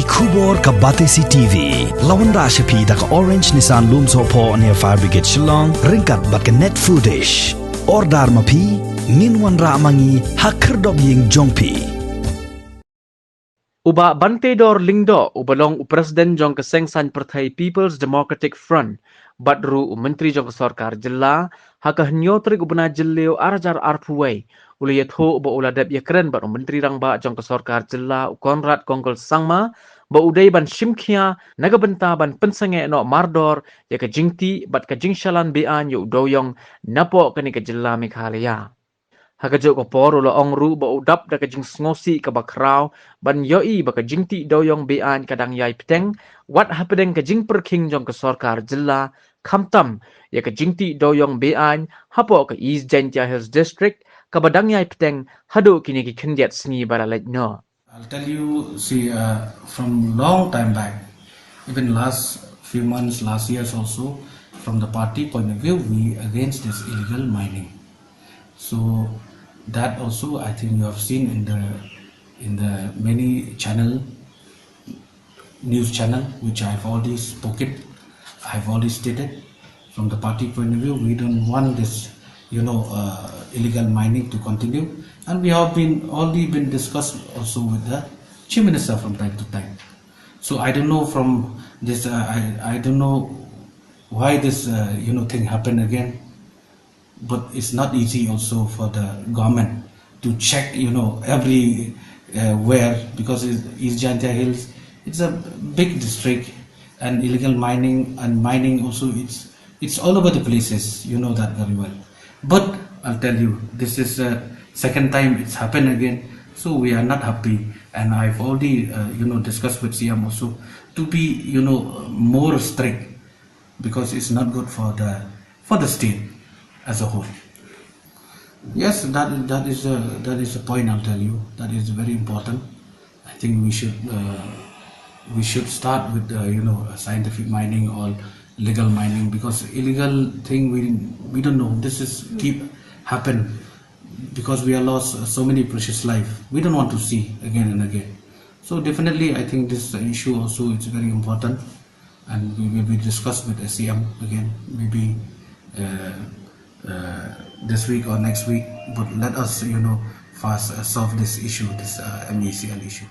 Khubor ka Batesi TV. Lawan ra siya da ka Orange Nissan Lumso po near Fire Brigade Shillong. Ringkat bat ka net foodish. Ordar mapi. Minwan ra mangi hakerdog ying jongpi. Uba Bantedor Lingdo ubalong Presiden Jong Kesengsan Partai People's Democratic Front Badru Menteri Jong Sarkar Jilla haka nyotrik ubna jilleo arajar arpuway uliyat ho uba uladab yakren bat Menteri Rangba Jong Sarkar Jilla Konrad Kongkol Sangma ba uday ban shimkhia nagabenta ban pensange no mardor ya ka jingti bat ka jingshalan bean yu doyong napo kani ka Jilla Meghalaya. Hakajo ko por ulo ongru ba udap da kajing sngosi ka bakraw ban yoi ba kajing ti doyong bean kadang yai peteng wat hapedeng kajing perking jong ke Sarkar Jilla Khamtam ya kajing ti doyong bean hapo ka East Jaintia Hills District ka badang yai peteng hado kini ki kendiat sngi baralet no. I'll tell you, see, from long time back, even last few months, last years also, from the party point of view, we against this illegal mining. So that also I think you have seen in the many news channel which I've already spoken, I've already stated. From the party point of view, we don't want this, illegal mining to continue, and we have already been discussed also with the Chief Minister from time to time. So I don't know from this, I don't know why this thing happened again. But it's not easy also for the government to check, where, because East Jaintia Hills, it's a big district, and illegal mining also, it's all over the places, you know that very well. But I'll tell you, this is the second time it's happened again, so we are not happy, and I've already, discussed with CM also to be, more strict, because it's not good for the state as a whole. Yes, that is a point. I'll tell you, that is very important. I think we should start with scientific mining or legal mining, because illegal thing we don't know. This is keep happen because we have lost so many precious life. We don't want to see again and again. So definitely, I think this issue also is very important, and we will be discussed with SCM again, maybe. This week or next week, but let us fast solve this issue, this MECL issue.